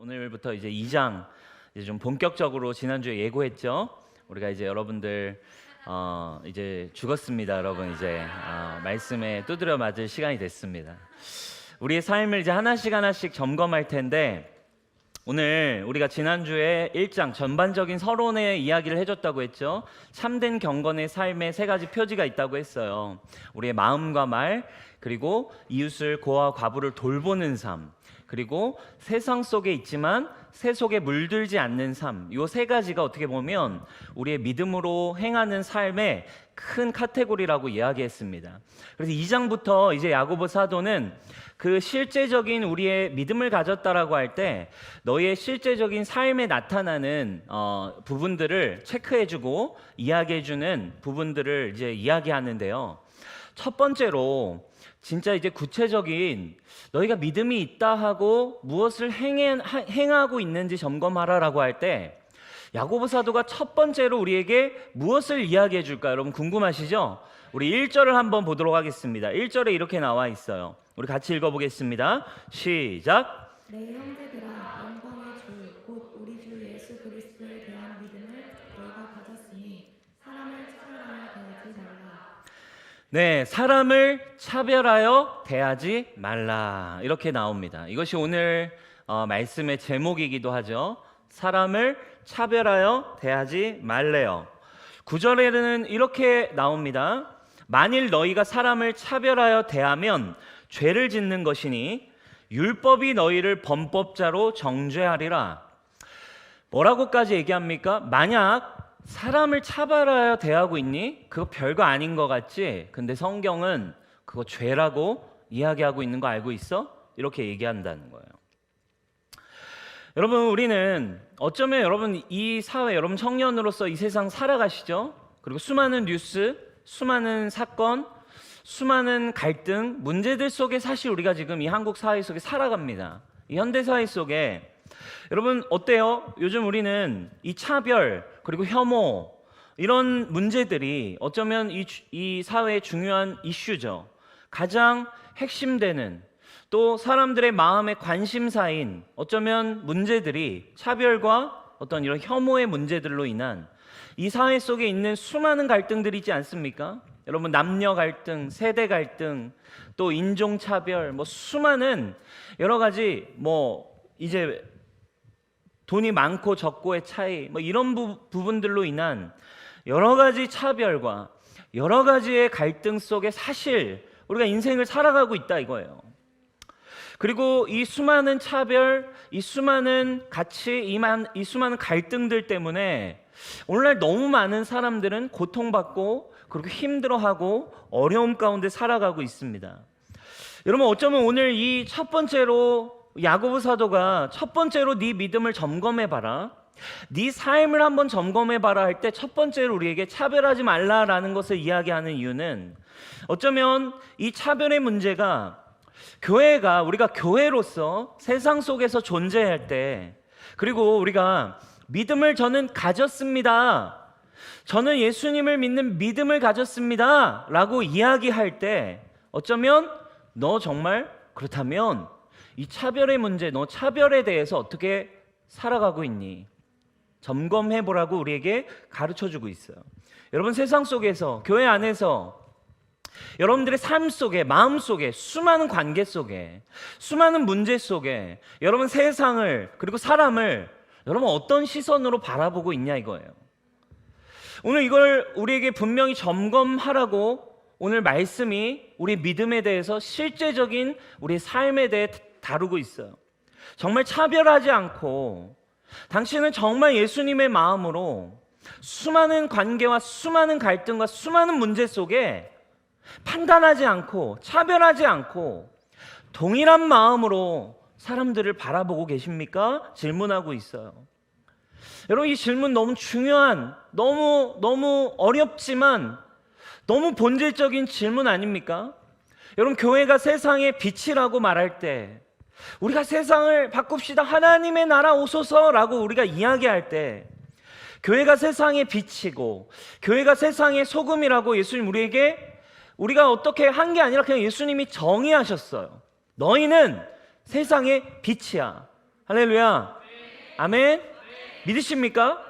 오늘부터 이제 2장 이제 좀 본격적으로 지난주에 예고했죠. 우리가 이제 여러분들 이제 죽었습니다. 여러분 이제 말씀에 두드려 맞을 시간이 됐습니다. 우리의 삶을 이제 하나씩 점검할 텐데, 오늘 우리가 지난주에 1장 전반적인 서론의 이야기를 해줬다고 했죠. 참된 경건의 삶의 세 가지 표지가 있다고 했어요. 우리의 마음과 말, 그리고 이웃을 고아와 과부를 돌보는 삶, 그리고 세상 속에 있지만 세 속에 물들지 않는 삶, 이 세 가지가 어떻게 보면 우리의 믿음으로 행하는 삶의 큰 카테고리라고 이야기했습니다. 그래서 2장부터 이제 야고보 사도는 그 실제적인 우리의 믿음을 가졌다라고 할 때 너희의 실제적인 삶에 나타나는 부분들을 체크해주고 이야기해주는 부분들을 이제 이야기하는데요. 첫 번째로 진짜 이제 구체적인 너희가 믿음이 있다 하고 무엇을 행하고 있는지 점검하라라고 할 때 야고보 사도가 첫 번째로 우리에게 무엇을 이야기해 줄까? 여러분 궁금하시죠? 우리 1절을 한번 보도록 하겠습니다. 1절에 이렇게 나와 있어요. 우리 같이 읽어보겠습니다. 시작. 내 형제들아, 영광의 주 곧 우리 주 예수 그리스도에 대한 믿음을 너희가 가졌으니 사람을 차별하여 대하지 말라. 네, 사람을 차별하여 대하지 말라, 이렇게 나옵니다. 이것이 오늘 말씀의 제목이기도 하죠. 사람을 차별하여 대하지 말래요. 9절에는 이렇게 나옵니다. 만일 너희가 사람을 차별하여 대하면 죄를 짓는 것이니 율법이 너희를 범법자로 정죄하리라. 뭐라고까지 얘기합니까? 만약 사람을 차별하여 대하고 있니? 그거 별거 아닌 것 같지? 근데 성경은 그거 죄라고 이야기하고 있는 거 알고 있어? 이렇게 얘기한다는 거예요. 여러분, 우리는 어쩌면 여러분 이 사회, 여러분 청년으로서 이 세상 살아가시죠? 그리고 수많은 뉴스, 수많은 사건, 수많은 갈등, 문제들 속에 사실 우리가 지금 이 한국 사회 속에 살아갑니다. 이 현대 사회 속에 여러분 어때요? 요즘 우리는 이 차별, 그리고 혐오, 이런 문제들이 어쩌면 이 사회의 중요한 이슈죠. 가장 핵심되는, 또 사람들의 마음의 관심사인 어쩌면 문제들이 차별과 어떤 이런 혐오의 문제들로 인한 이 사회 속에 있는 수많은 갈등들이 있지 않습니까? 여러분, 남녀 갈등, 세대 갈등, 또 인종차별, 수많은 여러 가지 이제 돈이 많고 적고의 차이, 이런 부분들로 인한 여러 가지 차별과 여러 가지의 갈등 속에 사실 우리가 인생을 살아가고 있다 이거예요. 그리고 이 수많은 차별, 이 수많은 가치, 이 수많은 갈등들 때문에 오늘날 너무 많은 사람들은 고통받고 그리고 힘들어하고 어려움 가운데 살아가고 있습니다. 여러분, 어쩌면 오늘 이 첫 번째로 야고보 사도가 첫 번째로 네 믿음을 점검해봐라, 네 삶을 한번 점검해봐라 할 때 첫 번째로 우리에게 차별하지 말라라는 것을 이야기하는 이유는 어쩌면 이 차별의 문제가 우리가 교회로서 세상 속에서 존재할 때, 그리고 우리가 믿음을 저는 가졌습니다, 저는 예수님을 믿는 믿음을 가졌습니다 라고 이야기할 때 어쩌면 너 정말 그렇다면 이 차별의 문제, 너 차별에 대해서 어떻게 살아가고 있니? 점검해보라고 우리에게 가르쳐주고 있어요. 여러분, 세상 속에서, 교회 안에서 여러분들의 삶 속에, 마음 속에, 수많은 관계 속에, 수많은 문제 속에 여러분 세상을, 그리고 사람을 여러분 어떤 시선으로 바라보고 있냐 이거예요. 오늘 이걸 우리에게 분명히 점검하라고 오늘 말씀이 우리 믿음에 대해서, 실제적인 우리 삶에 대해 다루고 있어요. 정말 차별하지 않고 당신은 정말 예수님의 마음으로 수많은 관계와 수많은 갈등과 수많은 문제 속에 판단하지 않고 차별하지 않고 동일한 마음으로 사람들을 바라보고 계십니까? 질문하고 있어요. 여러분, 이 질문 너무 중요한, 너무 어렵지만 너무 본질적인 질문 아닙니까? 여러분, 교회가 세상의 빛이라고 말할 때, 우리가 세상을 바꿉시다, 하나님의 나라 오소서라고 우리가 이야기할 때, 교회가 세상의 빛이고 교회가 세상의 소금이라고 예수님 우리가 어떻게 한 게 아니라 그냥 예수님이 정의하셨어요. 너희는 세상의 빛이야. 할렐루야. 아멘. 믿으십니까?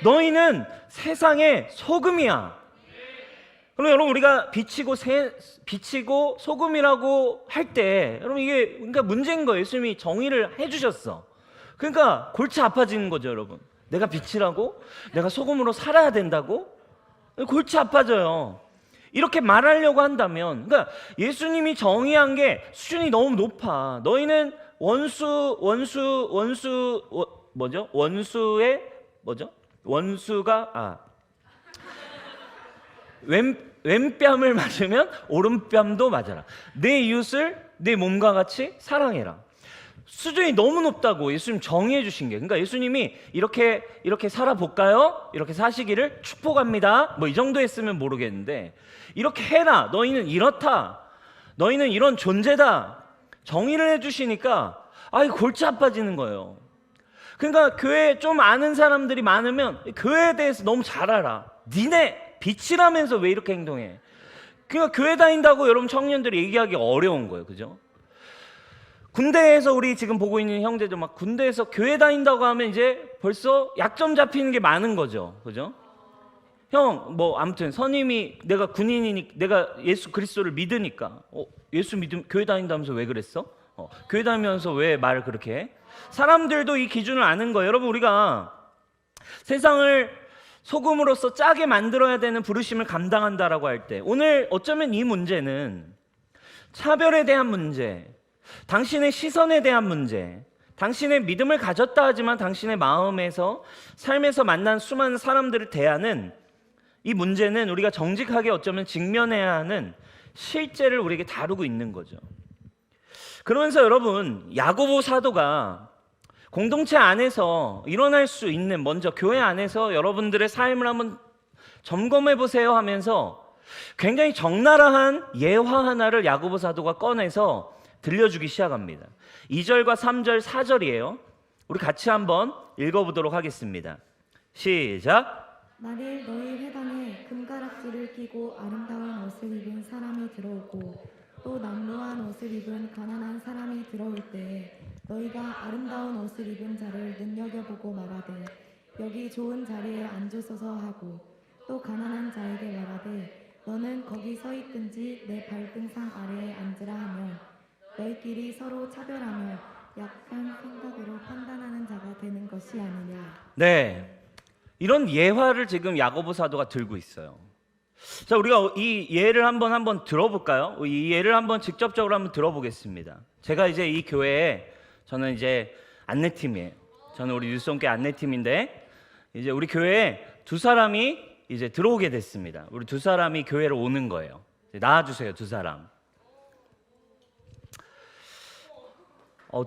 너희는 세상의 소금이야. 그럼 여러분 우리가 빛이고 소금이라고 할 때 여러분 이게 그러니까 문제인 거예요. 예수님이 정의를 해주셨어. 그러니까 골치 아파지는 거죠, 여러분. 내가 빛이라고? 내가 소금으로 살아야 된다고? 골치 아파져요. 이렇게 말하려고 한다면, 그러니까 예수님이 정의한 게 수준이 너무 높아. 너희는 왼뺨을 맞으면 오른뺨도 맞아라. 내 이웃을 내 몸과 같이 사랑해라. 수준이 너무 높다고 예수님 정의해 주신 게. 그러니까 예수님이 이렇게 살아볼까요? 이렇게 사시기를 축복합니다. 뭐 이 정도 했으면 모르겠는데, 이렇게 해라. 너희는 이렇다. 너희는 이런 존재다. 정의를 해 주시니까 골치 아파지는 거예요. 그러니까 교회 좀 아는 사람들이 많으면 교회에 대해서 너무 잘 알아. 니네 빛이라면서 왜 이렇게 행동해? 그러니까 교회 다닌다고 여러분 청년들이 얘기하기 어려운 거예요. 그죠? 군대에서 우리 지금 보고 있는 형제들 막 군대에서 교회 다닌다고 하면 이제 벌써 약점 잡히는 게 많은 거죠. 그죠? 형, 뭐 아무튼 선임이 내가 군인이니 내가 예수 그리스도를 믿으니까 예수 믿음 교회 다닌다면서 왜 그랬어? 교회 다니면서 왜 말 그렇게 해? 사람들도 이 기준을 아는 거예요. 여러분 우리가 세상을 소금으로서 짜게 만들어야 되는 부르심을 감당한다라고 할 때 오늘 어쩌면 이 문제는 차별에 대한 문제, 당신의 시선에 대한 문제, 당신의 믿음을 가졌다 하지만 당신의 마음에서 삶에서 만난 수많은 사람들을 대하는 이 문제는 우리가 정직하게 어쩌면 직면해야 하는 실제를 우리에게 다루고 있는 거죠. 그러면서 여러분 야고보 사도가 공동체 안에서 일어날 수 있는 먼저 교회 안에서 여러분들의 삶을 한번 점검해 보세요 하면서 굉장히 적나라한 예화 하나를 야고보 사도가 꺼내서 들려주기 시작합니다. 2절과 3절, 4절이에요. 우리 같이 한번 읽어보도록 하겠습니다. 시작. 만일 너희 회당에 금가락지를 끼고 아름다운 옷을 입은 사람이 들어오고 또 남루한 옷을 입은 가난한 사람이 들어올 때에 너희가 아름다운 옷을 입은 자를 눈여겨보고 말하되 여기 좋은 자리에 앉으소서 하고 또 가난한 자에게 말하되 너는 거기 서 있든지 내 발등상 아래에 앉으라 하면 너희끼리 서로 차별하며 약한 생각으로 판단하는 자가 되는 것이 아니냐. 네, 이런 예화를 지금 야고보 사도가 들고 있어요. 자, 우리가 이 예를 한번 들어볼까요? 이 예를 한번 직접적으로 한번 들어보겠습니다. 제가 이제 이 교회에 저는 이제 안내팀이에요. 저는 우리 뉴스홈께 안내팀인데 이제 우리 교회에 두 사람이 이제 들어오게 됐습니다. 우리 두 사람이 교회로 오는 거예요. 나와주세요, 두 사람.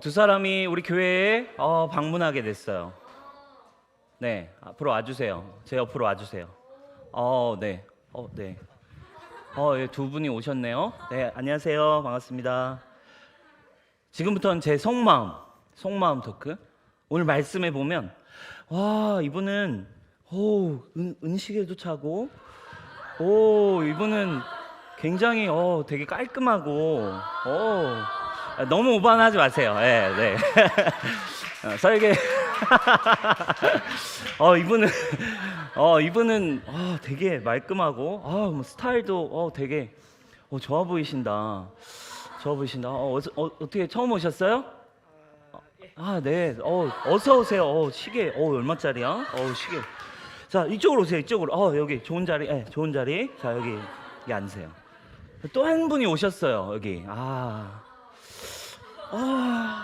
두 사람이 우리 교회에 방문하게 됐어요. 네, 앞으로 와주세요. 제 옆으로 와주세요. 네. 네. 예, 두 분이 오셨네요. 네, 안녕하세요. 반갑습니다. 지금부터는 제 속마음 토크. 오늘 말씀해 보면, 와, 이분은, 은식에도 차고, 이분은 굉장히, 되게 깔끔하고, 너무 오반하지 마세요. 네. 설계. 이분은 되게 말끔하고 뭐 스타일도 되게 좋아 보이신다. 어떻게 처음 오셨어요? 네. 어서 오세요. 시계 얼마짜리야? 시계. 자, 이쪽으로 오세요. 이쪽으로. 여기 좋은 자리. 좋은 자리. 자, 여기 앉으세요. 또 한 분이 오셨어요. 여기.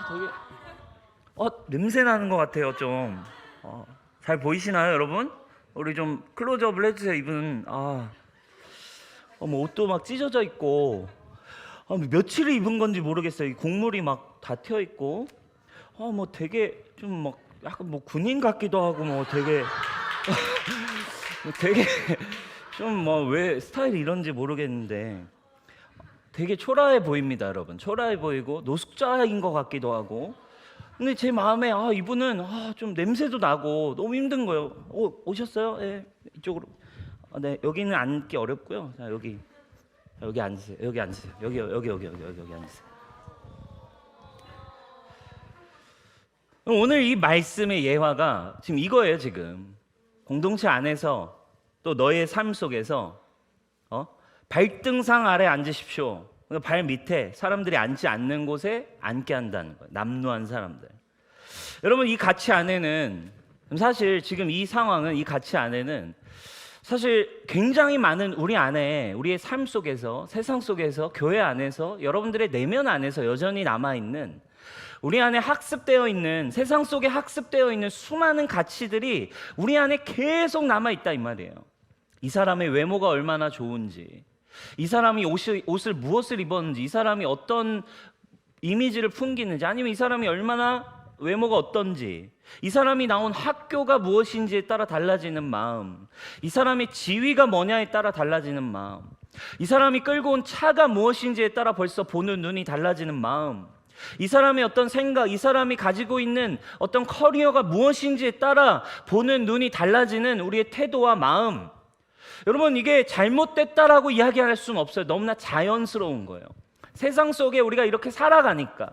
되게 냄새 나는 것 같아요. 좀 잘 보이시나요, 여러분? 우리 좀 클로즈업을 해주세요. 이분 뭐 옷도 막 찢어져 있고 며칠을 입은 건지 모르겠어요. 이 국물이 막 다 튀어 있고 뭐 되게 좀 막 약간 뭐 군인 같기도 하고 뭐 되게 되게 좀 뭐 왜 스타일이 이런지 모르겠는데 되게 초라해 보입니다, 여러분. 초라해 보이고 노숙자인 것 같기도 하고. 근데 제 마음에 이분은 좀 냄새도 나고 너무 힘든 거예요. 오셨어요? 네, 이쪽으로. 네, 여기는 앉기 어렵고요. 자, 여기 앉으세요. 여기 앉으세요. 여기 앉으세요. 오늘 이 말씀의 예화가 지금 이거예요. 지금 공동체 안에서 또 너의 삶 속에서 발등상 아래 앉으십시오. 그러니까 발 밑에 사람들이 앉지 않는 곳에 앉게 한다는 거예요. 남루한 사람들. 여러분 이 가치 안에는 사실 지금 이 상황은 이 가치 안에는 사실 굉장히 많은 우리 안에 우리의 삶 속에서 세상 속에서 교회 안에서 여러분들의 내면 안에서 여전히 남아있는 우리 안에 학습되어 있는 세상 속에 학습되어 있는 수많은 가치들이 우리 안에 계속 남아있다 이 말이에요. 이 사람의 외모가 얼마나 좋은지, 이 사람이 옷을 무엇을 입었는지, 이 사람이 어떤 이미지를 풍기는지, 아니면 이 사람이 얼마나 외모가 어떤지, 이 사람이 나온 학교가 무엇인지에 따라 달라지는 마음, 이 사람의 지위가 뭐냐에 따라 달라지는 마음, 이 사람이 끌고 온 차가 무엇인지에 따라 벌써 보는 눈이 달라지는 마음, 이 사람의 어떤 생각, 이 사람이 가지고 있는 어떤 커리어가 무엇인지에 따라 보는 눈이 달라지는 우리의 태도와 마음. 여러분 이게 잘못됐다라고 이야기할 수는 없어요. 너무나 자연스러운 거예요. 세상 속에 우리가 이렇게 살아가니까,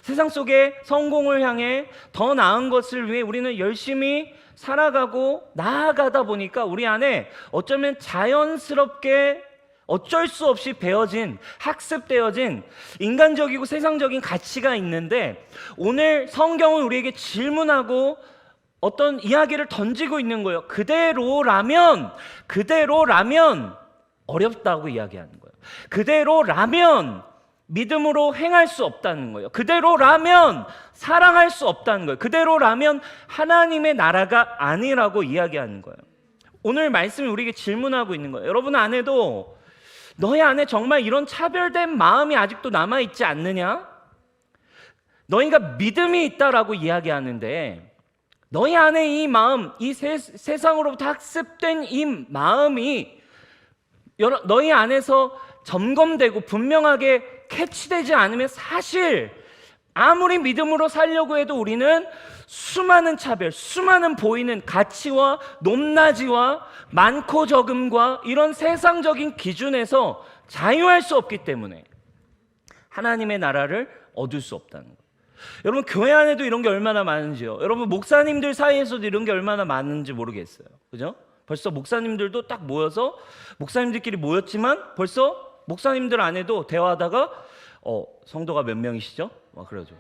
세상 속에 성공을 향해 더 나은 것을 위해 우리는 열심히 살아가고 나아가다 보니까 우리 안에 어쩌면 자연스럽게 어쩔 수 없이 배워진, 학습되어진 인간적이고 세상적인 가치가 있는데, 오늘 성경은 우리에게 질문하고 어떤 이야기를 던지고 있는 거예요. 그대로라면 어렵다고 이야기하는 거예요. 그대로라면 믿음으로 행할 수 없다는 거예요. 그대로라면 사랑할 수 없다는 거예요. 그대로라면 하나님의 나라가 아니라고 이야기하는 거예요. 오늘 말씀이 우리에게 질문하고 있는 거예요. 여러분 안에도 너희 안에 정말 이런 차별된 마음이 아직도 남아있지 않느냐? 너희가 믿음이 있다라고 이야기하는데 너희 안에 이 마음, 이 세상으로부터 학습된 이 마음이 너희 안에서 점검되고 분명하게 캐치되지 않으면 사실 아무리 믿음으로 살려고 해도 우리는 수많은 차별, 수많은 보이는 가치와 높낮이와 많고 적음과 이런 세상적인 기준에서 자유할 수 없기 때문에 하나님의 나라를 얻을 수 없다는 거예요. 여러분 교회 안에도 이런 게 얼마나 많은지요. 여러분 목사님들 사이에서도 이런 게 얼마나 많은지 모르겠어요. 그죠? 벌써 목사님들도 딱 모여서 목사님들끼리 모였지만 벌써 목사님들 안에도 대화하다가 성도가 몇 명이시죠? 막 그러죠.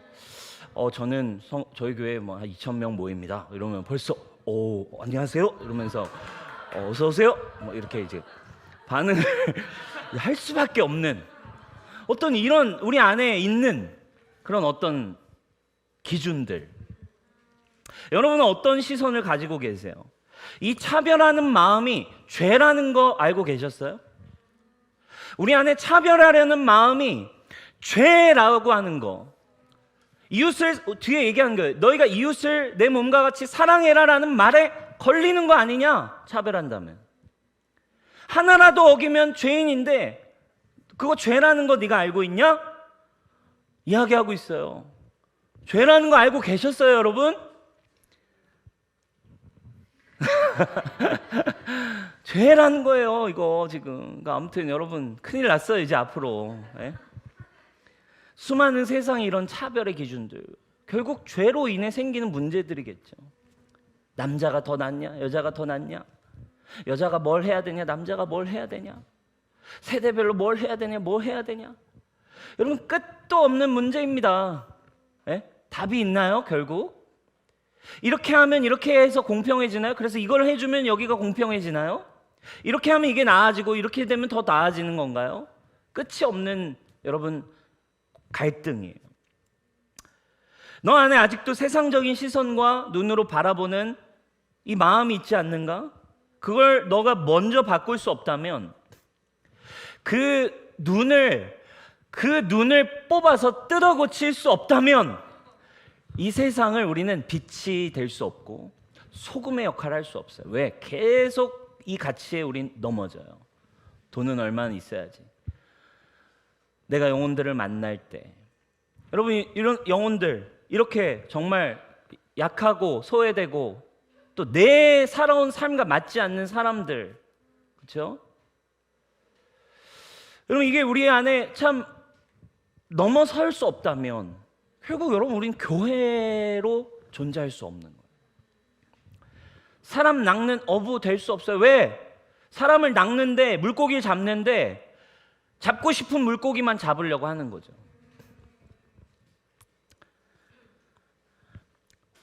저는 저희 교회에 뭐 한 2,000명 모입니다. 이러면 벌써 안녕하세요 이러면서 어서 오세요 뭐 이렇게 이제 반응을 할 수밖에 없는 어떤 이런 우리 안에 있는 그런 어떤 기준들. 여러분은 어떤 시선을 가지고 계세요? 이 차별하는 마음이 죄라는 거 알고 계셨어요? 우리 안에 차별하려는 마음이 죄라고 하는 거. 이웃을 뒤에 얘기한 거예요. 너희가 이웃을 내 몸과 같이 사랑해라라는 말에 걸리는 거 아니냐? 차별한다면. 하나라도 어기면 죄인인데 그거 죄라는 거 네가 알고 있냐? 이야기하고 있어요. 죄라는 거 알고 계셨어요, 여러분? 죄라는 거예요, 이거 지금. 그러니까 아무튼 여러분 큰일 났어요, 이제 앞으로. 예? 수많은 세상의 이런 차별의 기준들, 결국 죄로 인해 생기는 문제들이겠죠. 남자가 더 낫냐, 여자가 더 낫냐, 여자가 뭘 해야 되냐, 남자가 뭘 해야 되냐, 세대별로 뭘 해야 되냐, 뭐 해야 되냐. 여러분 끝도 없는 문제입니다. 예? 답이 있나요, 결국? 이렇게 하면 이렇게 해서 공평해지나요? 그래서 이걸 해주면 여기가 공평해지나요? 이렇게 하면 이게 나아지고 이렇게 되면 더 나아지는 건가요? 끝이 없는 여러분 갈등이에요. 너 안에 아직도 세상적인 시선과 눈으로 바라보는 이 마음이 있지 않는가? 그걸 너가 먼저 바꿀 수 없다면 그 눈을 뽑아서 뜯어 고칠 수 없다면 이 세상을 우리는 빛이 될 수 없고 소금의 역할을 할 수 없어요. 왜? 계속 이 가치에 우린 넘어져요. 돈은 얼마나 있어야지. 내가 영혼들을 만날 때, 여러분 이런 영혼들 이렇게 정말 약하고 소외되고 또 내 살아온 삶과 맞지 않는 사람들, 그렇죠? 여러분 이게 우리 안에 참 넘어설 수 없다면 결국 여러분 우리는 교회로 존재할 수 없는 거예요. 사람 낚는 어부 될 수 없어요. 왜? 사람을 낚는데, 물고기를 잡는데 잡고 싶은 물고기만 잡으려고 하는 거죠.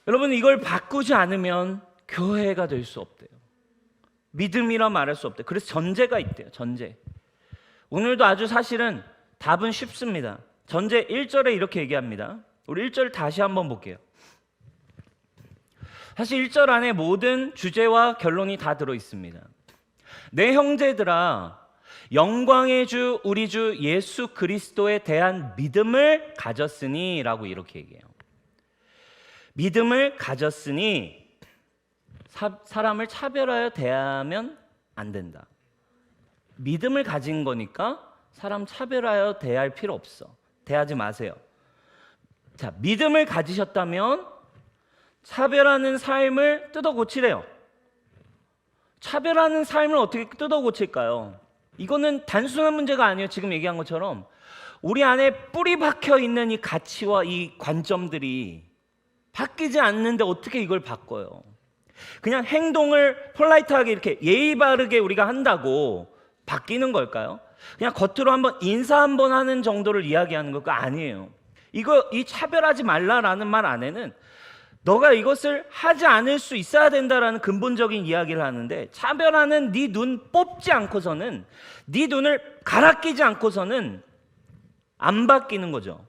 여러분, 이걸 바꾸지 않으면 교회가 될 수 없대요. 믿음이라 말할 수 없대요. 그래서 전제가 있대요. 전제. 오늘도 아주 사실은 답은 쉽습니다. 전제 1절에 이렇게 얘기합니다. 우리 1절 다시 한번 볼게요. 사실 1절 안에 모든 주제와 결론이 다 들어 있습니다. 내 형제들아, 영광의 주 우리 주 예수 그리스도에 대한 믿음을 가졌으니 라고 이렇게 얘기해요. 믿음을 가졌으니 사람을 차별하여 대하면 안 된다. 믿음을 가진 거니까 사람 차별하여 대할 필요 없어. 대하지 마세요. 자, 믿음을 가지셨다면 차별하는 삶을 뜯어 고치래요. 차별하는 삶을 어떻게 뜯어 고칠까요? 이거는 단순한 문제가 아니에요. 지금 얘기한 것처럼 우리 안에 뿌리 박혀 있는 이 가치와 이 관점들이 바뀌지 않는데 어떻게 이걸 바꿔요? 그냥 행동을 폴라이트하게 이렇게 예의 바르게 우리가 한다고 바뀌는 걸까요? 그냥 겉으로 한번 인사 한번 하는 정도를 이야기하는 거 아니에요. 이 차별하지 말라라는 말 안에는 너가 이것을 하지 않을 수 있어야 된다라는 근본적인 이야기를 하는데, 차별하는 네 눈 뽑지 않고서는, 네 눈을 갈아 끼지 않고서는 안 바뀌는 거죠.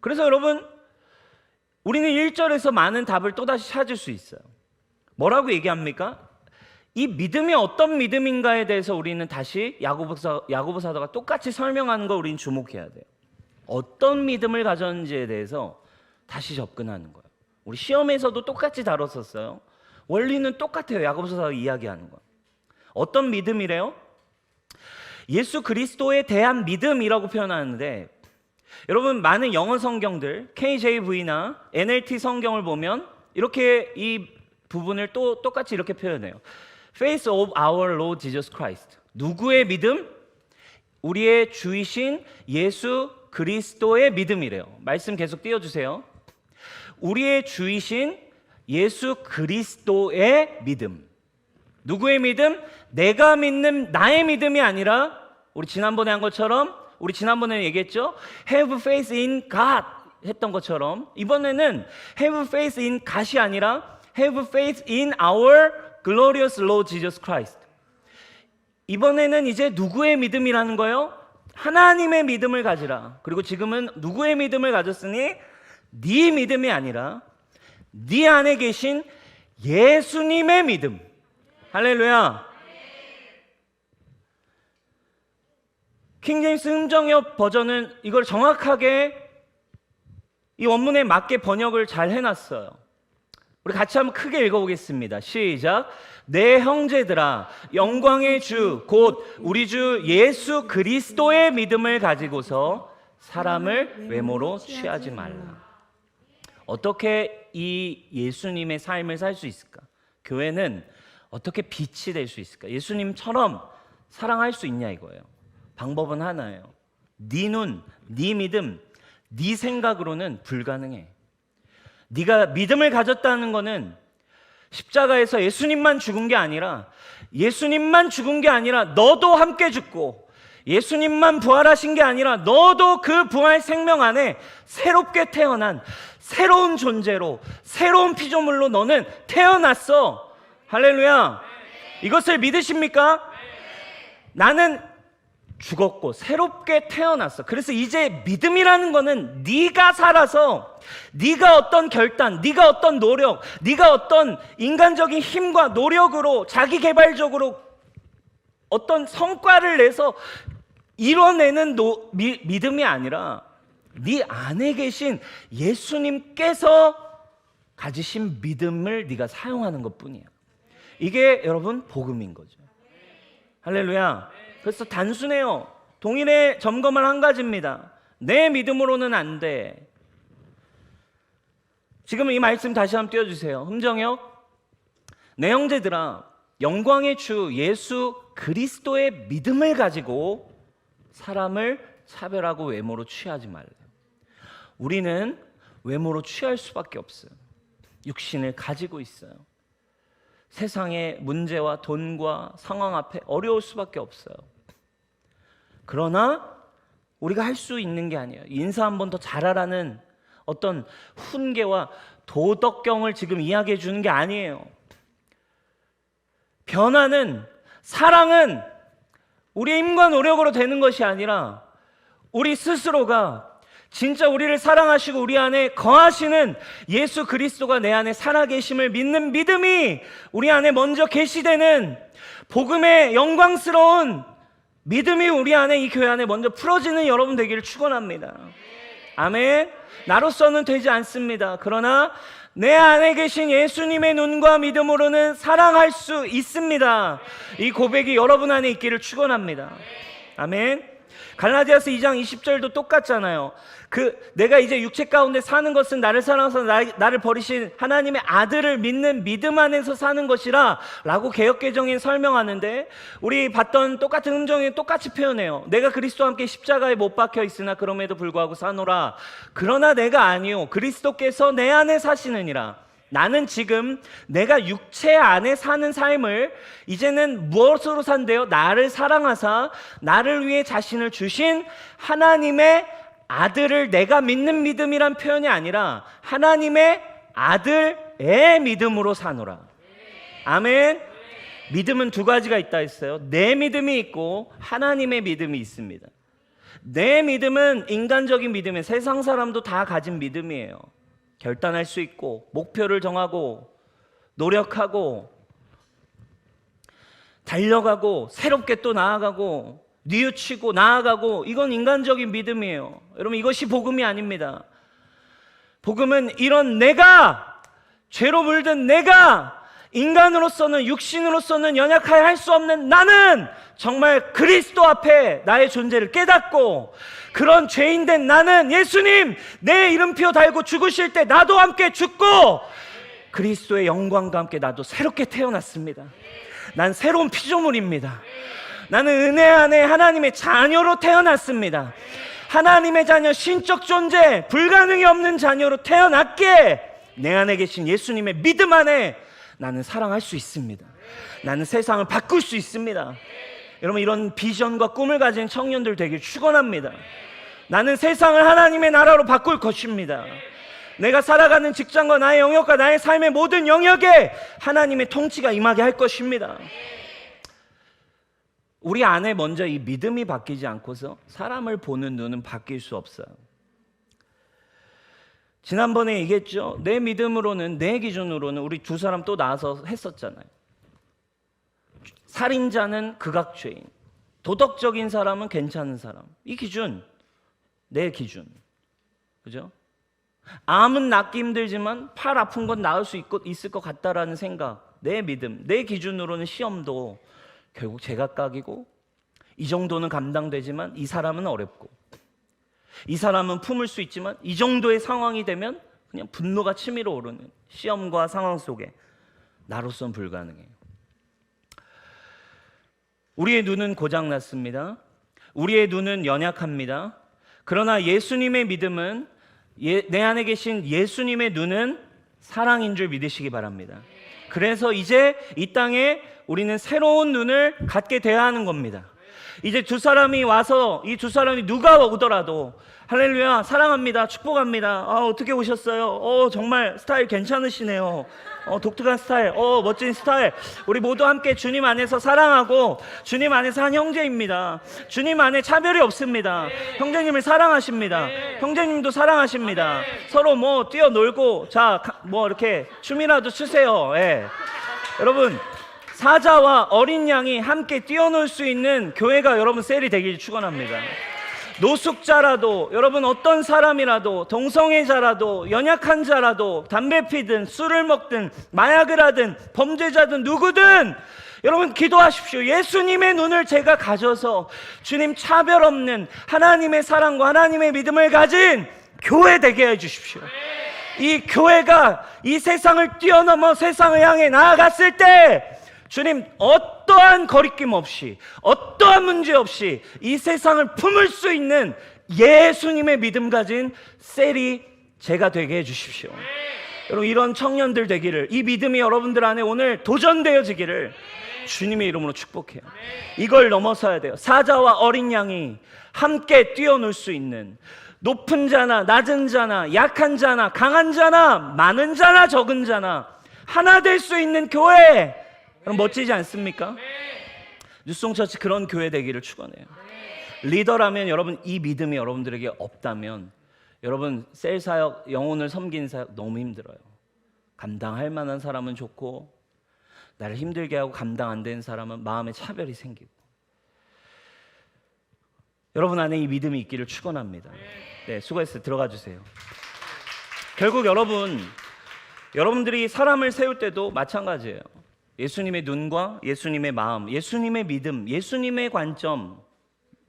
그래서 여러분, 우리는 1절에서 많은 답을 또다시 찾을 수 있어요. 뭐라고 얘기합니까? 이 믿음이 어떤 믿음인가에 대해서 우리는 다시 야고보 사도가 똑같이 설명하는 거 우리는 주목해야 돼요. 어떤 믿음을 가졌는지에 대해서 다시 접근하는 거예요. 우리 시험에서도 똑같이 다뤘었어요. 원리는 똑같아요. 야고보 사도가 이야기하는 거. 어떤 믿음이래요? 예수 그리스도에 대한 믿음이라고 표현하는데, 여러분 많은 영어 성경들 KJV나 NLT 성경을 보면 이렇게 이 부분을 또 똑같이 이렇게 표현해요. Faith of our Lord Jesus Christ. 누구의 믿음? 우리의 주이신 예수 그리스도의 믿음이래요. 말씀 계속 띄워주세요. 우리의 주이신 예수 그리스도의 믿음. 누구의 믿음? 내가 믿는 나의 믿음이 아니라, 우리 지난번에 한 것처럼, 우리 지난번에 얘기했죠? Have faith in God 했던 것처럼 이번에는 have faith in God이 아니라 have faith in our glorious Lord Jesus Christ. 이번에는 이제 누구의 믿음이라는 거예요? 하나님의 믿음을 가지라. 그리고 지금은 누구의 믿음을 가졌으니 네 믿음이 아니라 네 안에 계신 예수님의 믿음. 할렐루야. 킹제임스 흥정역 버전은 이걸 정확하게 이 원문에 맞게 번역을 잘 해놨어요. 우리 같이 한번 크게 읽어보겠습니다. 시작. 내 형제들아, 영광의 주 곧 우리 주 예수 그리스도의 믿음을 가지고서 사람을 외모로 취하지 말라. 어떻게 이 예수님의 삶을 살 수 있을까? 교회는 어떻게 빛이 될 수 있을까? 예수님처럼 사랑할 수 있냐 이거예요. 방법은 하나예요. 네 눈, 네 믿음, 네 생각으로는 불가능해. 네가 믿음을 가졌다는 거는 십자가에서 예수님만 죽은 게 아니라, 예수님만 죽은 게 아니라 너도 함께 죽고, 예수님만 부활하신 게 아니라 너도 그 부활 생명 안에 새롭게 태어난 새로운 존재로, 새로운 피조물로 너는 태어났어. 할렐루야. 이것을 믿으십니까? 나는 죽었고 새롭게 태어났어. 그래서 이제 믿음이라는 거는 네가 살아서, 네가 어떤 결단, 네가 어떤 노력, 네가 어떤 인간적인 힘과 노력으로 자기개발적으로 어떤 성과를 내서 이뤄내는 믿음이 아니라 네 안에 계신 예수님께서 가지신 믿음을 네가 사용하는 것뿐이야. 이게 여러분 복음인 거죠. 할렐루야. 그래서 단순해요. 동일의 점검을 한 가지입니다. 내 믿음으로는 안 돼. 지금 이 말씀 다시 한번 띄워주세요. 흥정역. 내 형제들아, 영광의 주 예수 그리스도의 믿음을 가지고 사람을 차별하고 외모로 취하지 말래요. 우리는 외모로 취할 수밖에 없어요. 육신을 가지고 있어요. 세상의 문제와 돈과 상황 앞에 어려울 수밖에 없어요. 그러나 우리가 할 수 있는 게 아니에요. 인사 한 번 더 잘하라는 어떤 훈계와 도덕경을 지금 이야기해 주는 게 아니에요. 변화는, 사랑은 우리의 힘과 노력으로 되는 것이 아니라 우리 스스로가 진짜 우리를 사랑하시고 우리 안에 거하시는 예수 그리스도가 내 안에 살아계심을 믿는 믿음이 우리 안에 먼저 계시되는 복음의 영광스러운 믿음이 우리 안에, 이 교회 안에 먼저 풀어지는 여러분 되기를 축원합니다. 아멘. 나로서는 되지 않습니다. 그러나 내 안에 계신 예수님의 눈과 믿음으로는 사랑할 수 있습니다. 이 고백이 여러분 안에 있기를 축원합니다. 아멘. 갈라디아서 2장 20절도 똑같잖아요. 내가 이제 육체 가운데 사는 것은 나를 사랑하셔서 나를 버리신 하나님의 아들을 믿는 믿음 안에서 사는 것이라 라고 개역개정인 설명하는데, 우리 봤던 똑같은 음정에 똑같이 표현해요. 내가 그리스도와 함께 십자가에 못 박혀 있으나 그럼에도 불구하고 사노라. 그러나 내가 아니요 그리스도께서 내 안에 사시느니라. 나는 지금 내가 육체 안에 사는 삶을 이제는 무엇으로 산대요? 나를 사랑하사 나를 위해 자신을 주신 하나님의 아들을 내가 믿는 믿음이란 표현이 아니라 하나님의 아들의 믿음으로 사노라. 아멘. 믿음은 두 가지가 있다 했어요. 내 믿음이 있고 하나님의 믿음이 있습니다. 내 믿음은 인간적인 믿음이에요. 세상 사람도 다 가진 믿음이에요. 결단할 수 있고 목표를 정하고 노력하고 달려가고 새롭게 또 나아가고 뉘우치고 나아가고, 이건 인간적인 믿음이에요. 여러분, 이것이 복음이 아닙니다. 복음은 이런 내가, 죄로 물든 내가, 인간으로서는, 육신으로서는 연약하여 할 수 없는 나는 정말 그리스도 앞에 나의 존재를 깨닫고, 그런 죄인된 나는 예수님 내 이름표 달고 죽으실 때 나도 함께 죽고 그리스도의 영광과 함께 나도 새롭게 태어났습니다. 난 새로운 피조물입니다. 나는 은혜 안에 하나님의 자녀로 태어났습니다. 하나님의 자녀, 신적 존재, 불가능이 없는 자녀로 태어났기에 내 안에 계신 예수님의 믿음 안에 나는 사랑할 수 있습니다. 나는 세상을 바꿀 수 있습니다. 여러분, 이런 비전과 꿈을 가진 청년들 되길 축원합니다. 나는 세상을 하나님의 나라로 바꿀 것입니다. 내가 살아가는 직장과 나의 영역과 나의 삶의 모든 영역에 하나님의 통치가 임하게 할 것입니다. 우리 안에 먼저 이 믿음이 바뀌지 않고서 사람을 보는 눈은 바뀔 수 없어요. 지난번에 얘기했죠. 내 믿음으로는, 내 기준으로는 우리 두 사람 또 나와서 했었잖아요. 살인자는 극악죄인, 도덕적인 사람은 괜찮은 사람. 이 기준, 내 기준, 그죠? 암은 낫기 힘들지만 팔 아픈 건 나을 수 있을 것 같다라는 생각, 내 믿음, 내 기준으로는 시험도 결국 제각각이고, 이 정도는 감당되지만 이 사람은 어렵고, 이 사람은 품을 수 있지만 이 정도의 상황이 되면 그냥 분노가 치밀어 오르는 시험과 상황 속에 나로서는 불가능해요. 우리의 눈은 고장났습니다. 우리의 눈은 연약합니다. 그러나 예수님의 믿음은, 내 안에 계신 예수님의 눈은 사랑인 줄 믿으시기 바랍니다. 그래서 이제 이 땅에 우리는 새로운 눈을 갖게 돼야 하는 겁니다. 이제 두 사람이 와서, 이 두 사람이 누가 오더라도 할렐루야, 사랑합니다, 축복합니다, 어떻게 오셨어요? 정말 스타일 괜찮으시네요. 독특한 스타일, 멋진 스타일. 우리 모두 함께 주님 안에서 사랑하고 주님 안에서 한 형제입니다. 주님 안에 차별이 없습니다. 형제님을 사랑하십니다. 형제님도 사랑하십니다. 서로 뭐 뛰어놀고, 자, 뭐 이렇게 춤이라도 추세요. 예. 여러분, 사자와 어린 양이 함께 뛰어놀 수 있는 교회가 여러분 셀이 되길 축원합니다. 노숙자라도, 여러분 어떤 사람이라도, 동성애자라도, 연약한 자라도, 담배 피든 술을 먹든 마약을 하든 범죄자든 누구든 여러분 기도하십시오. 예수님의 눈을 제가 가져서 주님 차별 없는 하나님의 사랑과 하나님의 믿음을 가진 교회 되게 해주십시오. 이 교회가 이 세상을 뛰어넘어 세상을 향해 나아갔을 때 주님 어떠한 거리낌 없이, 어떠한 문제 없이 이 세상을 품을 수 있는 예수님의 믿음 가진 셀이 제가 되게 해주십시오. 여러분 이런 청년들 되기를, 이 믿음이 여러분들 안에 오늘 도전되어지기를 주님의 이름으로 축복해요. 이걸 넘어서야 돼요. 사자와 어린 양이 함께 뛰어놀 수 있는, 높은 자나 낮은 자나 약한 자나 강한 자나 많은 자나 적은 자나 하나 될 수 있는 교회. 여러분 멋지지 않습니까? 뉴스송처치 그런 교회 되기를 축원해요. 리더라면 여러분 이 믿음이 여러분들에게 없다면 여러분 셀 사역, 영혼을 섬기는 사역 너무 힘들어요. 감당할 만한 사람은 좋고 나를 힘들게 하고 감당 안 되는 사람은 마음에 차별이 생기고. 여러분 안에 이 믿음이 있기를 축원합니다. 네, 수고했어요. 들어가 주세요. 결국 여러분들이 사람을 세울 때도 마찬가지예요. 예수님의 눈과 예수님의 마음, 예수님의 믿음, 예수님의 관점,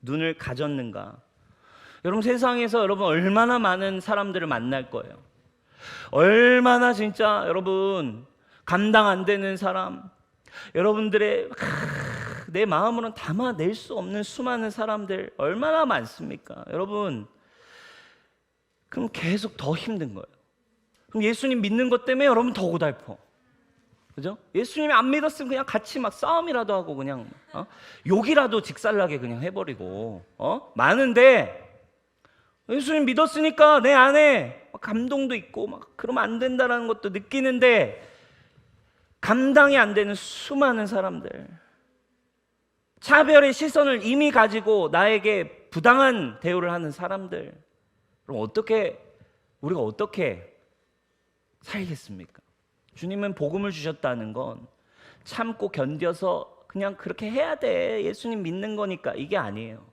눈을 가졌는가? 여러분 세상에서 여러분 얼마나 많은 사람들을 만날 거예요. 얼마나 진짜 여러분 감당 안 되는 사람, 여러분들의 내 마음으로는 담아낼 수 없는 수많은 사람들 얼마나 많습니까? 여러분 그럼 계속 더 힘든 거예요. 그럼 예수님 믿는 것 때문에 여러분 더 고달퍼. 그죠? 예수님이 안 믿었으면 그냥 같이 막 싸움이라도 하고 그냥 욕이라도 직살나게 그냥 해버리고 많은데 예수님 믿었으니까 내 안에 막 감동도 있고 막 그러면 안 된다라는 것도 느끼는데 감당이 안 되는 수많은 사람들, 차별의 시선을 이미 가지고 나에게 부당한 대우를 하는 사람들, 그럼 우리가 어떻게 살겠습니까? 주님은 복음을 주셨다는 건 참고 견뎌서 그냥 그렇게 해야 돼, 예수님 믿는 거니까, 이게 아니에요.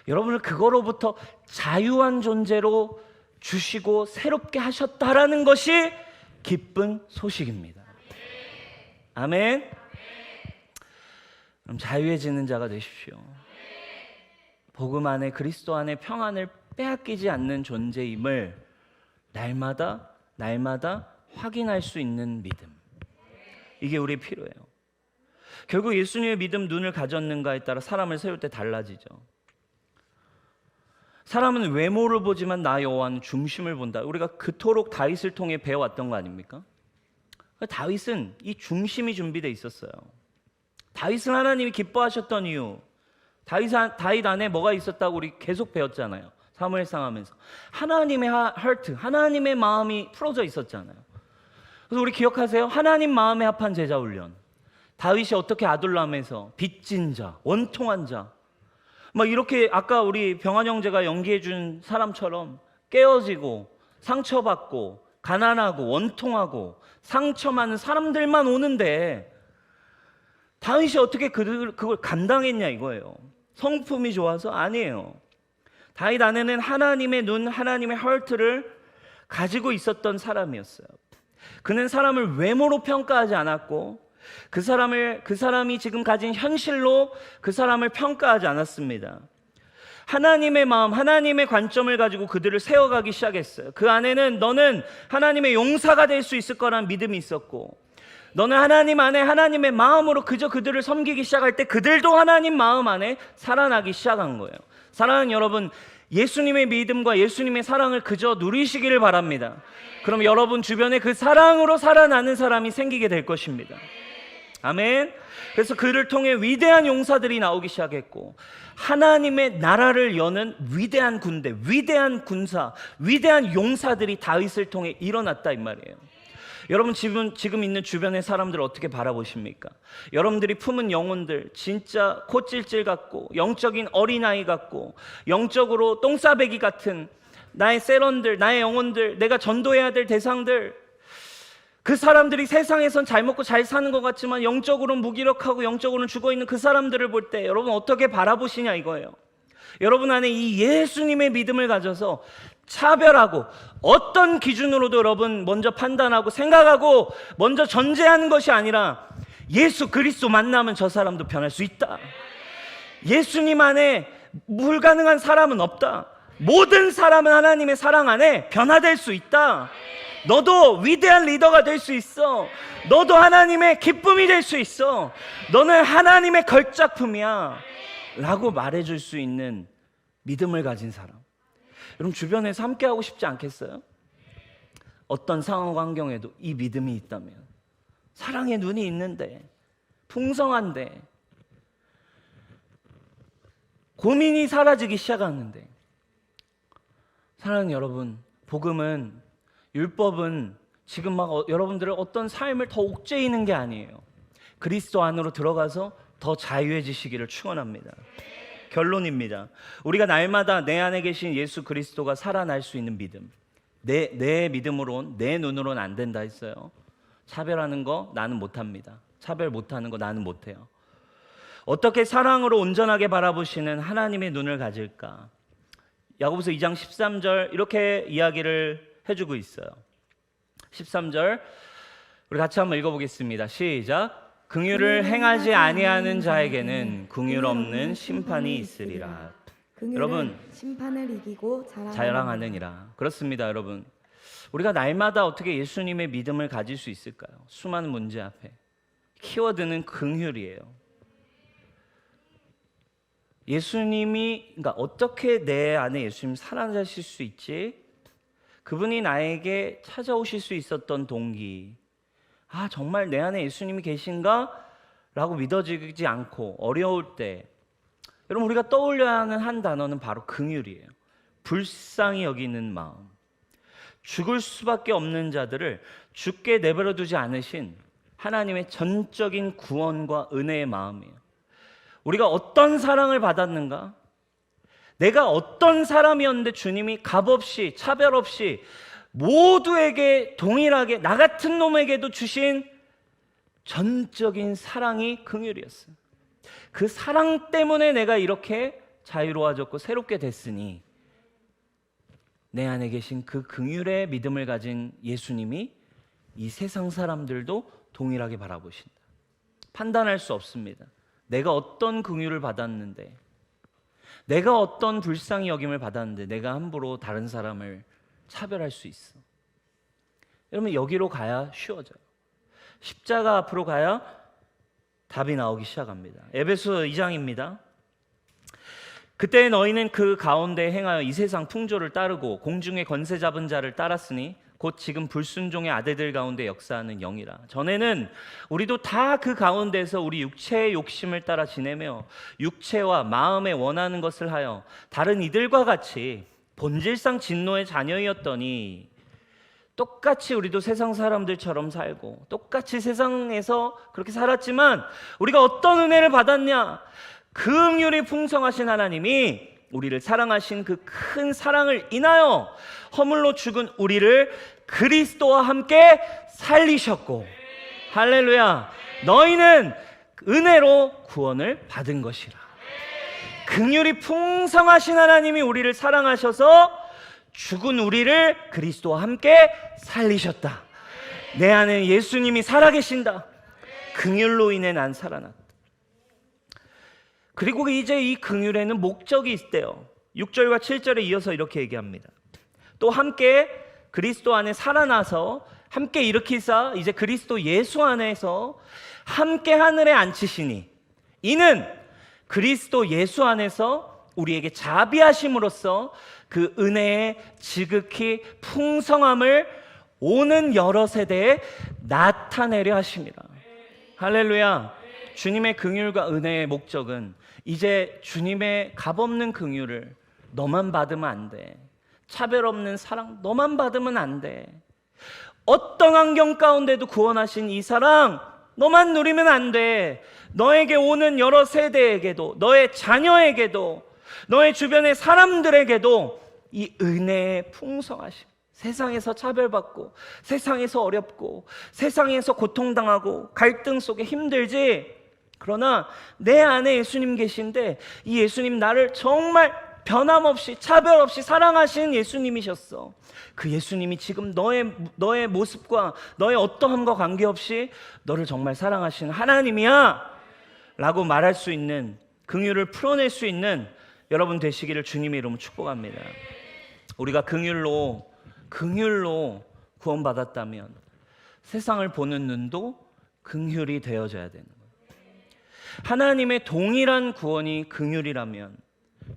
여러분을 그거로부터 자유한 존재로 주시고 새롭게 하셨다라는 것이 기쁜 소식입니다. 아멘. 그럼 자유해지는 자가 되십시오. 복음 안에, 그리스도 안에 평안을 빼앗기지 않는 존재임을 날마다 확인할 수 있는 믿음, 이게 우리 필요해요. 결국 예수님의 믿음 눈을 가졌는가에 따라 사람을 세울 때 달라지죠. 사람은 외모를 보지만 나 여호와는 중심을 본다. 우리가 그토록 다윗을 통해 배워왔던 거 아닙니까? 다윗은 이 중심이 준비되어 있었어요. 다윗은 하나님이 기뻐하셨던 이유, 다윗 안에 뭐가 있었다고 우리 계속 배웠잖아요. 사무엘상 하면서 하나님의 하트, 하나님의 마음이 풀어져 있었잖아요. 그래서 우리 기억하세요? 하나님 마음에 합한 제자 훈련. 다윗이 어떻게 아둘람에서 빚진 자, 원통한 자, 막 이렇게 아까 우리 병환 형제가 연기해 준 사람처럼 깨어지고 상처받고 가난하고 원통하고 상처 많은 사람들만 오는데 다윗이 어떻게 그걸 감당했냐 이거예요. 성품이 좋아서? 아니에요. 다윗 안에는 하나님의 눈, 하나님의 하트를 가지고 있었던 사람이었어요. 그는 사람을 외모로 평가하지 않았고 그 사람이 지금 가진 현실로 그 사람을 평가하지 않았습니다. 하나님의 마음, 하나님의 관점을 가지고 그들을 세워가기 시작했어요. 그 안에는 너는 하나님의 용사가 될 수 있을 거란 믿음이 있었고, 너는 하나님 안에 하나님의 마음으로 그저 그들을 섬기기 시작할 때 그들도 하나님 마음 안에 살아나기 시작한 거예요. 사랑하는 여러분, 예수님의 믿음과 예수님의 사랑을 그저 누리시기를 바랍니다. 그럼 여러분 주변에 그 사랑으로 살아나는 사람이 생기게 될 것입니다. 아멘. 그래서 그를 통해 위대한 용사들이 나오기 시작했고, 하나님의 나라를 여는 위대한 군대, 위대한 군사, 위대한 용사들이 다윗을 통해 일어났다 이 말이에요. 여러분 지금 있는 주변의 사람들을 어떻게 바라보십니까? 여러분들이 품은 영혼들 진짜 콧질질 같고 영적인 어린아이 같고 영적으로 똥싸배기 같은 나의 세런들, 나의 영혼들, 내가 전도해야 될 대상들, 그 사람들이 세상에선 잘 먹고 잘 사는 것 같지만 영적으로는 무기력하고 영적으로는 죽어있는 그 사람들을 볼 때 여러분 어떻게 바라보시냐 이거예요. 여러분 안에 이 예수님의 믿음을 가져서 차별하고 어떤 기준으로도 여러분 먼저 판단하고 생각하고 먼저 전제하는 것이 아니라 예수 그리스도 만나면 저 사람도 변할 수 있다. 예수님 안에 불가능한 사람은 없다. 모든 사람은 하나님의 사랑 안에 변화될 수 있다. 너도 위대한 리더가 될 수 있어. 너도 하나님의 기쁨이 될 수 있어. 너는 하나님의 걸작품이야 라고 말해줄 수 있는 믿음을 가진 사람. 여러분 주변에서 함께 하고 싶지 않겠어요? 어떤 상황 환경에도 이 믿음이 있다면, 사랑의 눈이 있는데, 풍성한데, 고민이 사라지기 시작하는데, 사랑하는 여러분, 복음은, 율법은 지금 막 여러분들의 어떤 삶을 더 옥죄이는 게 아니에요. 그리스도 안으로 들어가서 더 자유해지시기를 축원합니다. 결론입니다. 우리가 날마다 내 안에 계신 예수 그리스도가 살아날 수 있는 믿음, 내 믿음으론, 내 눈으로는 안 된다 했어요. 차별하는 거 나는 못합니다. 차별 못하는 거 나는 못해요. 어떻게 사랑으로 온전하게 바라보시는 하나님의 눈을 가질까? 야고보서 2장 13절 이렇게 이야기를 해주고 있어요. 13절 우리 같이 한번 읽어보겠습니다. 시작. 긍휼을 행하지 아니하는 자에게는 긍휼 없는 심판이 있으리라. 여러분, 심판을 이기고 자랑하느니라. 그렇습니다, 여러분. 우리가 날마다 어떻게 예수님의 믿음을 가질 수 있을까요? 수많은 문제 앞에. 키워드는 긍휼이에요. 그러니까 어떻게 내 안에 예수님 살아나실 수 있지? 그분이 나에게 찾아오실 수 있었던 동기. 정말 내 안에 예수님이 계신가? 라고 믿어지지 않고 어려울 때, 여러분 우리가 떠올려야 하는 한 단어는 바로 긍휼이에요. 불쌍히 여기는 마음. 죽을 수밖에 없는 자들을 죽게 내버려 두지 않으신 하나님의 전적인 구원과 은혜의 마음이에요. 우리가 어떤 사랑을 받았는가? 내가 어떤 사람이었는데 주님이 값없이, 차별 없이 모두에게 동일하게, 나 같은 놈에게도 주신 전적인 사랑이 긍휼이었어요. 그 사랑 때문에 내가 이렇게 자유로워졌고 새롭게 됐으니, 내 안에 계신 그 긍휼의 믿음을 가진 예수님이 이 세상 사람들도 동일하게 바라보신다. 판단할 수 없습니다. 내가 어떤 긍휼을 받았는데, 내가 어떤 불쌍히 여김을 받았는데 내가 함부로 다른 사람을 차별할 수 있어. 여러분, 여기로 가야 쉬워져요. 십자가 앞으로 가야 답이 나오기 시작합니다. 에베소 2장입니다. 그때 너희는 그 가운데 행하여 이 세상 풍조를 따르고 공중의 권세 잡은 자를 따랐으니 곧 지금 불순종의 아들들 가운데 역사하는 영이라. 전에는 우리도 다 그 가운데서 우리 육체의 욕심을 따라 지내며 육체와 마음에 원하는 것을 하여 다른 이들과 같이 본질상 진노의 자녀이었더니, 똑같이 우리도 세상 사람들처럼 살고 똑같이 세상에서 그렇게 살았지만 우리가 어떤 은혜를 받았냐? 긍휼이 풍성하신 하나님이 우리를 사랑하신 그 큰 사랑을 인하여 허물로 죽은 우리를 그리스도와 함께 살리셨고, 할렐루야, 너희는 은혜로 구원을 받은 것이라. 긍휼이 풍성하신 하나님이 우리를 사랑하셔서 죽은 우리를 그리스도와 함께 살리셨다. 내 안에 예수님이 살아계신다. 긍휼로 인해 난 살아났다. 그리고 이제 이 긍휼에는 목적이 있대요. 6절과 7절에 이어서 이렇게 얘기합니다. 또 함께 그리스도 안에 살아나서 함께 일으키사 이제 그리스도 예수 안에서 함께 하늘에 앉히시니, 이는 그리스도 예수 안에서 우리에게 자비하심으로써 그 은혜의 지극히 풍성함을 오는 여러 세대에 나타내려 하십니다. 할렐루야. 주님의 긍휼과 은혜의 목적은 이제 주님의 값없는 긍휼을 너만 받으면 안 돼. 차별 없는 사랑 너만 받으면 안 돼. 어떤 환경 가운데도 구원하신 이 사랑 너만 누리면 안 돼. 너에게 오는 여러 세대에게도, 너의 자녀에게도, 너의 주변의 사람들에게도 이 은혜의 풍성하심, 세상에서 차별받고 세상에서 어렵고 세상에서 고통당하고 갈등 속에 힘들지, 그러나 내 안에 예수님 계신데 이 예수님 나를 정말 변함없이 차별 없이 사랑하신 예수님이셨어. 그 예수님이 지금 너의 모습과 너의 어떠함과 관계없이 너를 정말 사랑하시는 하나님이야 라고 말할 수 있는, 긍휼을 풀어낼 수 있는 여러분 되시기를 주님의 이름으로 축복합니다. 우리가 긍휼로 구원받았다면 세상을 보는 눈도 긍휼이 되어져야 되는 거예요. 하나님의 동일한 구원이 긍휼이라면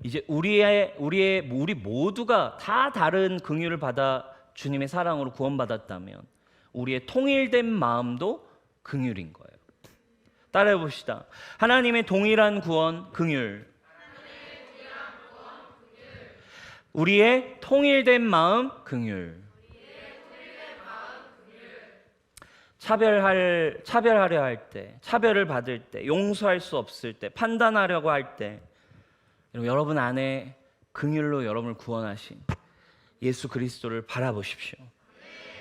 이제 우리 모두가 다 다른 긍휼을 받아 주님의 사랑으로 구원받았다면 우리의 통일된 마음도 긍휼인 거예요. 따라해 봅시다. 하나님의 동일한 구원, 긍휼. 우리의 통일된 마음, 긍휼. 차별하려 할 때, 차별을 받을 때, 용서할 수 없을 때, 판단하려고 할 때, 여러분 안에 긍휼로 여러분을 구원하신 예수 그리스도를 바라보십시오.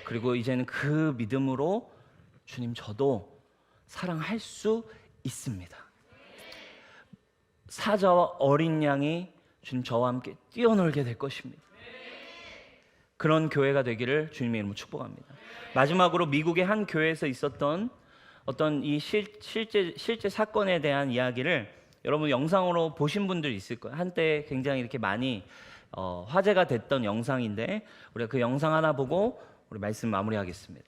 그리고 이제는 그 믿음으로 주님, 저도 사랑할 수 있습니다. 사자와 어린 양이 주님 저와 함께 뛰어놀게 될 것입니다. 그런 교회가 되기를 주님의 이름으로 축복합니다. 마지막으로 미국의 한 교회에서 있었던 어떤 이 실제 사건에 대한 이야기를 여러분 영상으로 보신 분들 있을 거예요. 한때 굉장히 이렇게 많이 화제가 됐던 영상인데 우리가 그 영상 하나 보고 우리 말씀 마무리하겠습니다.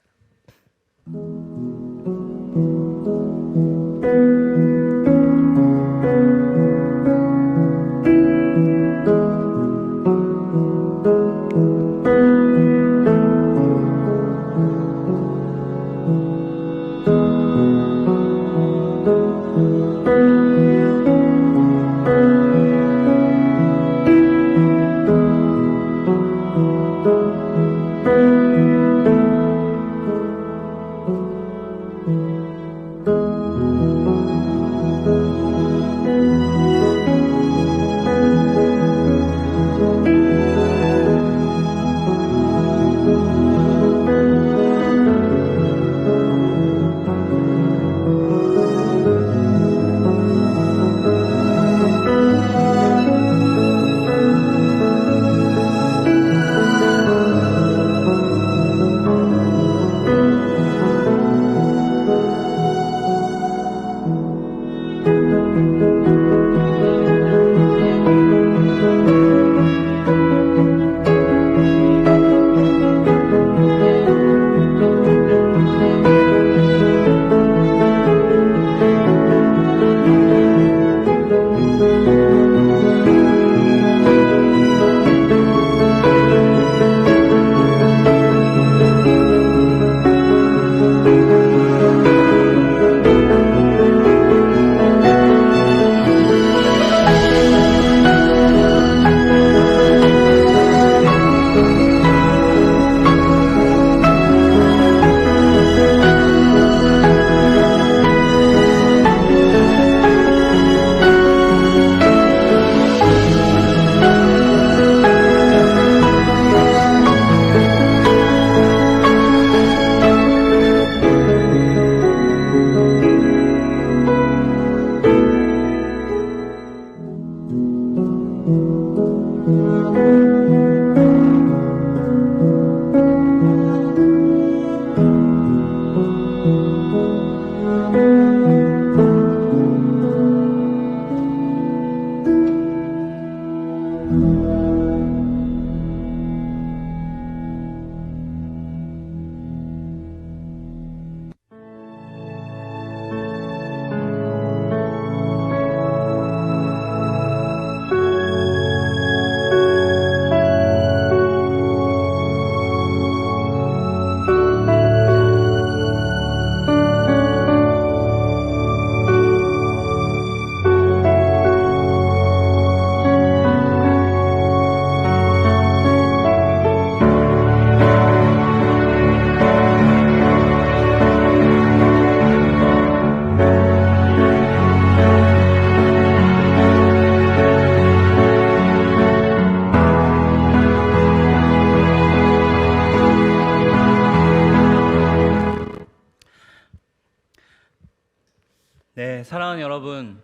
네, 사랑하는 여러분,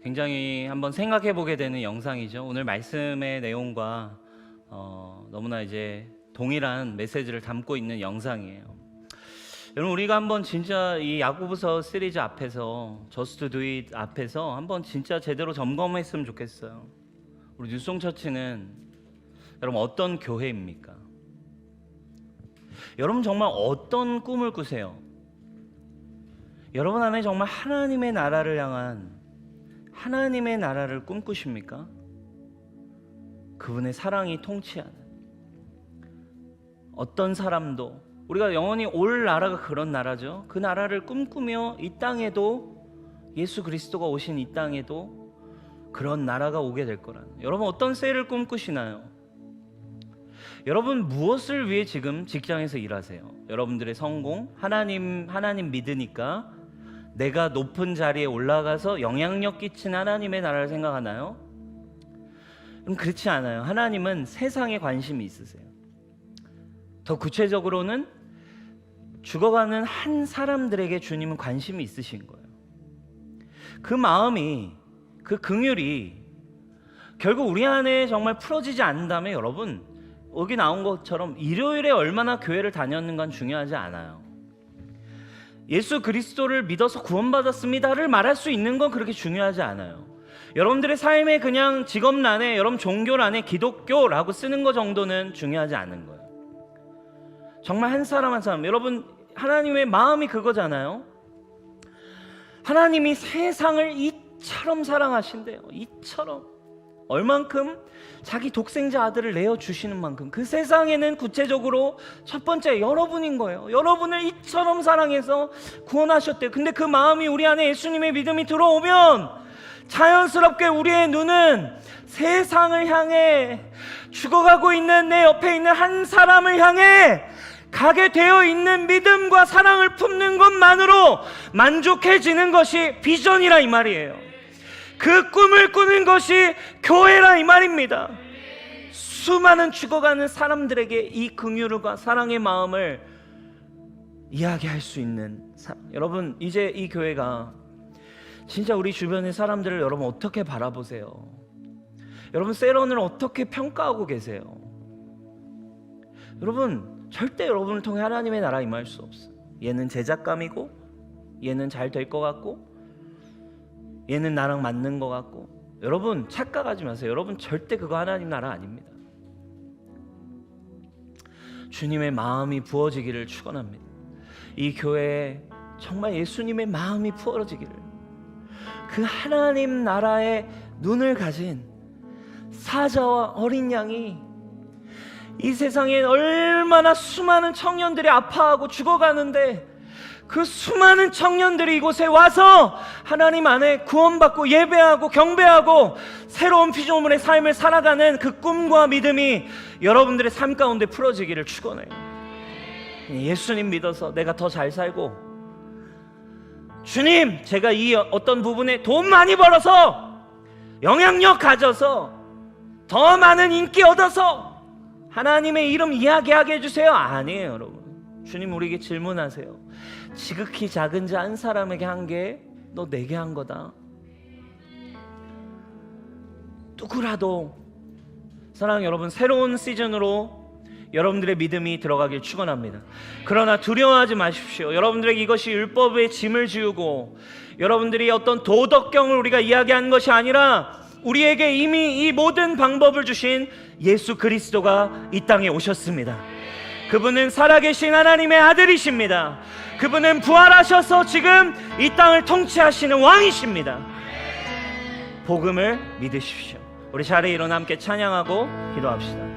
굉장히 한번 생각해 보게 되는 영상이죠. 오늘 말씀의 내용과 너무나 이제 동일한 메시지를 담고 있는 영상이에요. 여러분, 우리가 한번 진짜 이 야고보서 시리즈 앞에서 Just Do It 앞에서 한번 진짜 제대로 점검했으면 좋겠어요. 우리 뉴송처치는 여러분 어떤 교회입니까? 여러분 정말 어떤 꿈을 꾸세요? 여러분 안에 정말 하나님의 나라를 향한 하나님의 나라를 꿈꾸십니까? 그분의 사랑이 통치하는 어떤 사람도 우리가 영원히 올 나라가 그런 나라죠. 그 나라를 꿈꾸며 이 땅에도 예수 그리스도가 오신 이 땅에도 그런 나라가 오게 될 거라는. 여러분 어떤 세일을 꿈꾸시나요? 여러분 무엇을 위해 지금 직장에서 일하세요? 여러분들의 성공, 하나님 믿으니까 내가 높은 자리에 올라가서 영향력 끼친 하나님의 나라를 생각하나요? 그렇지 않아요. 하나님은 세상에 관심이 있으세요. 더 구체적으로는 죽어가는 한 사람들에게 주님은 관심이 있으신 거예요. 그 마음이, 그 긍휼이 결국 우리 안에 정말 풀어지지 않는다면 여러분 여기 나온 것처럼 일요일에 얼마나 교회를 다녔는가는 중요하지 않아요. 예수 그리스도를 믿어서 구원받았습니다를 말할 수 있는 건 그렇게 중요하지 않아요. 여러분들의 삶에 그냥 직업란에 여러분 종교란에 기독교라고 쓰는 것 정도는 중요하지 않은 거예요. 정말 한 사람 한 사람, 여러분 하나님의 마음이 그거잖아요. 하나님이 세상을 이처럼 사랑하신대요. 이처럼. 얼만큼? 자기 독생자 아들을 내어주시는 만큼. 그 세상에는 구체적으로 첫 번째 여러분인 거예요. 여러분을 이처럼 사랑해서 구원하셨대요. 근데 그 마음이 우리 안에 예수님의 믿음이 들어오면 자연스럽게 우리의 눈은 세상을 향해, 죽어가고 있는 내 옆에 있는 한 사람을 향해 가게 되어 있는 믿음과 사랑을 품는 것만으로 만족해지는 것이 비전이라 이 말이에요. 그 꿈을 꾸는 것이 교회라 이 말입니다. 수많은 죽어가는 사람들에게 이 긍휼과 사랑의 마음을 이야기할 수 있는 여러분, 이제 이 교회가 진짜 우리 주변의 사람들을 여러분 어떻게 바라보세요? 여러분 세런을 어떻게 평가하고 계세요? 여러분 절대 여러분을 통해 하나님의 나라 임할 수 없어요. 얘는 제작감이고, 얘는 잘 될 것 같고, 얘는 나랑 맞는 것 같고. 여러분 착각하지 마세요. 여러분 절대 그거 하나님 나라 아닙니다. 주님의 마음이 부어지기를 축원합니다. 이 교회에 정말 예수님의 마음이 부어지기를, 그 하나님 나라의 눈을 가진 사자와 어린 양이 이 세상에 얼마나 수많은 청년들이 아파하고 죽어가는데 그 수많은 청년들이 이곳에 와서 하나님 안에 구원받고 예배하고 경배하고 새로운 피조물의 삶을 살아가는 그 꿈과 믿음이 여러분들의 삶 가운데 풀어지기를 축원해요. 예수님 믿어서 내가 더 잘 살고, 주님 제가 이 어떤 부분에 돈 많이 벌어서 영향력 가져서 더 많은 인기 얻어서 하나님의 이름 이야기하게 해주세요. 아니에요. 여러분 주님 우리에게 질문하세요. 지극히 작은 자 한 사람에게 한 게 너 내게 한 거다. 누구라도. 사랑하는 여러분, 새로운 시즌으로 여러분들의 믿음이 들어가길 축원합니다. 그러나 두려워하지 마십시오. 여러분들에게 이것이 율법의 짐을 지우고 여러분들이 어떤 도덕경을 우리가 이야기하는 것이 아니라 우리에게 이미 이 모든 방법을 주신 예수 그리스도가 이 땅에 오셨습니다. 그분은 살아계신 하나님의 아들이십니다. 그분은 부활하셔서 지금 이 땅을 통치하시는 왕이십니다. 복음을 믿으십시오. 우리 자리에 일어나 함께 찬양하고 기도합시다.